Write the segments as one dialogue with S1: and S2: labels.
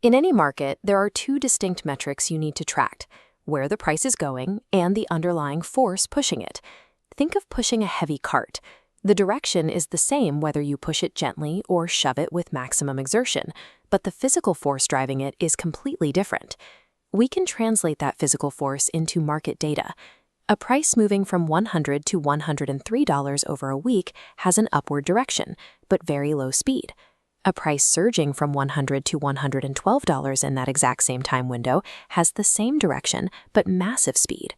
S1: In any market, there are two distinct metrics you need to track: where the price is going and the underlying force pushing it. Think of pushing a heavy cart. The direction is the same whether you push it gently or shove it with maximum exertion, but the physical force driving it is completely different. We can translate that physical force into market data. A price moving from $100 to $103 over a week has an upward direction, but very low speed. A price surging from $100 to $112 in that exact same time window has the same direction, but massive speed.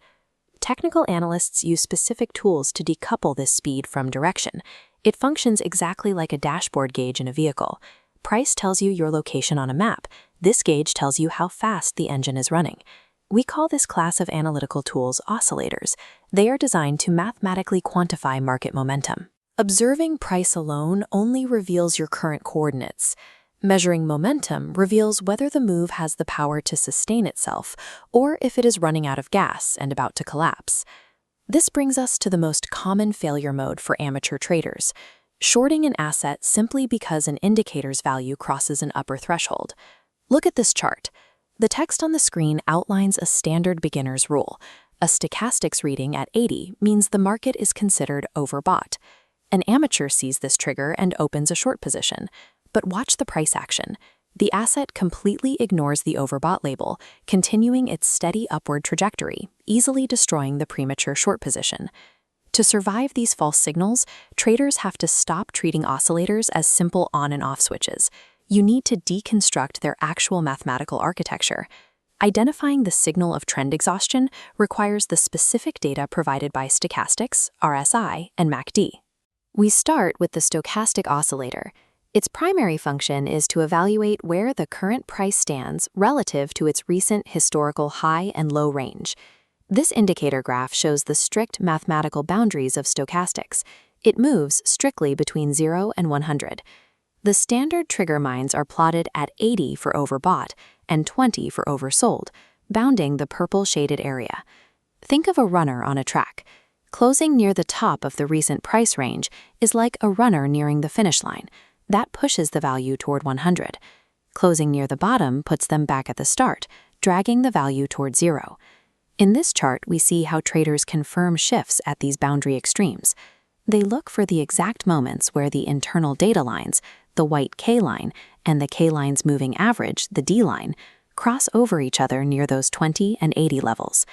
S1: Technical analysts use specific tools to decouple this speed from direction. It functions exactly like a dashboard gauge in a vehicle. Price tells you your location on a map. This gauge tells you how fast the engine is running. We call this class of analytical tools oscillators. They are designed to mathematically quantify market momentum. Observing price alone only reveals your current coordinates. Measuring momentum reveals whether the move has the power to sustain itself or if it is running out of gas and about to collapse. This brings us to the most common failure mode for amateur traders: shorting an asset simply because an indicator's value crosses an upper threshold. Look at this chart. The text on the screen outlines a standard beginner's rule. A stochastics reading at 80 means the market is considered overbought. An amateur sees this trigger and opens a short position. But watch the price action. The asset completely ignores the overbought label, continuing its steady upward trajectory, easily destroying the premature short position. To survive these false signals, traders have to stop treating oscillators as simple on and off switches. You need to deconstruct their actual mathematical architecture. Identifying the signal of trend exhaustion requires the specific data provided by stochastics, RSI, and MACD. We start with the stochastic oscillator. Its primary function is to evaluate where the current price stands relative to its recent historical high and low range. This indicator graph shows the strict mathematical boundaries of stochastics. It moves strictly between 0 and 100. The standard trigger mines are plotted at 80 for overbought and 20 for oversold, bounding the purple shaded area. Think of a runner on a track. Closing near the top of the recent price range is like a runner nearing the finish line. That pushes the value toward 100. Closing near the bottom puts them back at the start, dragging the value toward 0. In this chart, we see how traders confirm shifts at these boundary extremes. They look for the exact moments where the internal data lines, the white K line, and the K line's moving average, the D line, cross over each other near those 20 and 80 levels.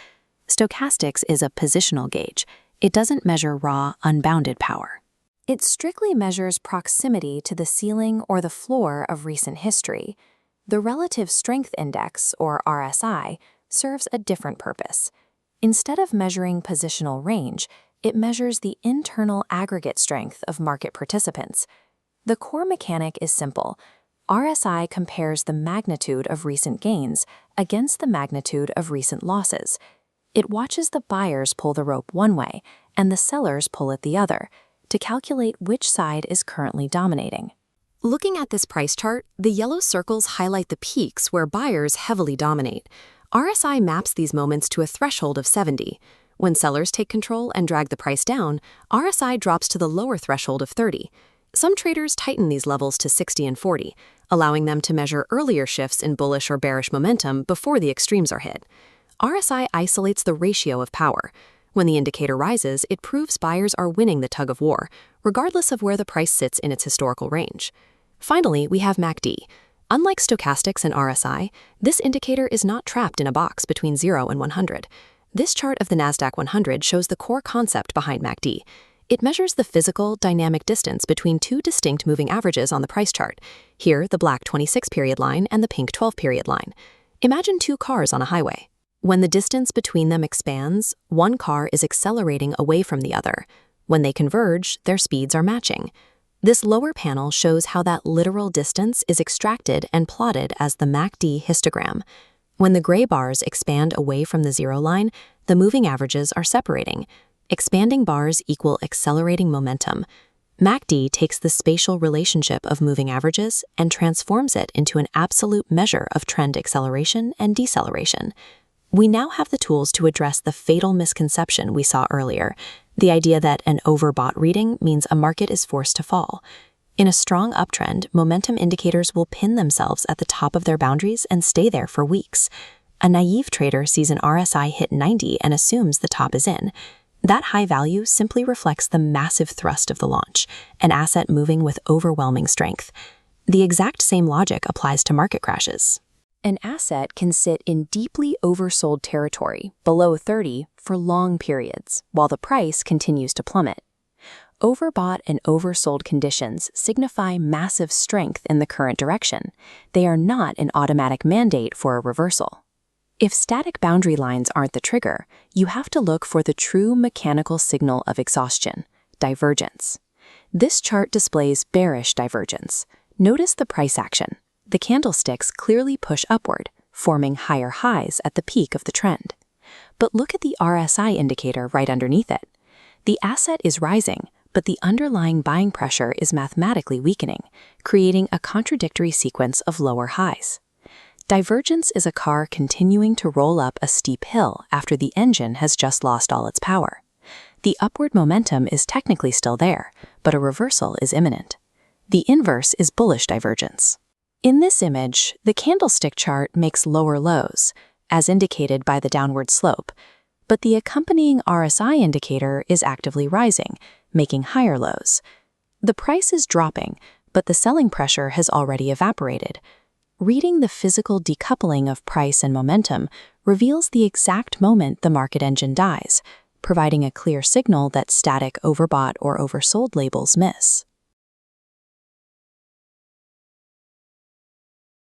S1: Stochastics is a positional gauge. It doesn't measure raw, unbounded power. It strictly measures proximity to the ceiling or the floor of recent history. The Relative Strength Index, or RSI, serves a different purpose. Instead of measuring positional range, it measures the internal aggregate strength of market participants. The core mechanic is simple. RSI compares the magnitude of recent gains against the magnitude of recent losses. It watches the buyers pull the rope one way and the sellers pull it the other to calculate which side is currently dominating. Looking at this price chart, the yellow circles highlight the peaks where buyers heavily dominate. RSI maps these moments to a threshold of 70. When sellers take control and drag the price down, RSI drops to the lower threshold of 30. Some traders tighten these levels to 60 and 40, allowing them to measure earlier shifts in bullish or bearish momentum before the extremes are hit. RSI isolates the ratio of power. When the indicator rises, it proves buyers are winning the tug of war, regardless of where the price sits in its historical range. Finally, we have MACD. Unlike stochastics and RSI, this indicator is not trapped in a box between 0 and 100. This chart of the NASDAQ 100 shows the core concept behind MACD. It measures the physical, dynamic distance between two distinct moving averages on the price chart. Here, the black 26-period line and the pink 12-period line. Imagine two cars on a highway. When the distance between them expands, one car is accelerating away from the other. When they converge, their speeds are matching. This lower panel shows how that literal distance is extracted and plotted as the MACD histogram. When the gray bars expand away from the 0 line, the moving averages are separating. Expanding bars equal accelerating momentum. MACD takes the spatial relationship of moving averages and transforms it into an absolute measure of trend acceleration and deceleration. We now have the tools to address the fatal misconception we saw earlier, the idea that an overbought reading means a market is forced to fall.
S2: In a strong uptrend, momentum indicators will pin themselves at the top of their boundaries and stay there for weeks. A naive trader sees an RSI hit 90 and assumes the top is in. That high value simply reflects the massive thrust of the launch, an asset moving with overwhelming strength. The exact same logic applies to market crashes.
S1: An asset can sit in deeply oversold territory, below 30, for long periods, while the price continues to plummet. Overbought and oversold conditions signify massive strength in the current direction. They are not an automatic mandate for a reversal. If static boundary lines aren't the trigger, you have to look for the true mechanical signal of exhaustion, divergence. This chart displays bearish divergence. Notice the price action. The candlesticks clearly push upward, forming higher highs at the peak of the trend. But look at the RSI indicator right underneath it. The asset is rising, but the underlying buying pressure is mathematically weakening, creating a contradictory sequence of lower highs. Divergence is a car continuing to roll up a steep hill after the engine has just lost all its power. The upward momentum is technically still there, but a reversal is imminent. The inverse is bullish divergence. In this image, the candlestick chart makes lower lows, as indicated by the downward slope, but the accompanying RSI indicator is actively rising, making higher lows. The price is dropping, but the selling pressure has already evaporated. Reading the physical decoupling of price and momentum reveals the exact moment the market engine dies, providing a clear signal that static overbought or oversold labels miss.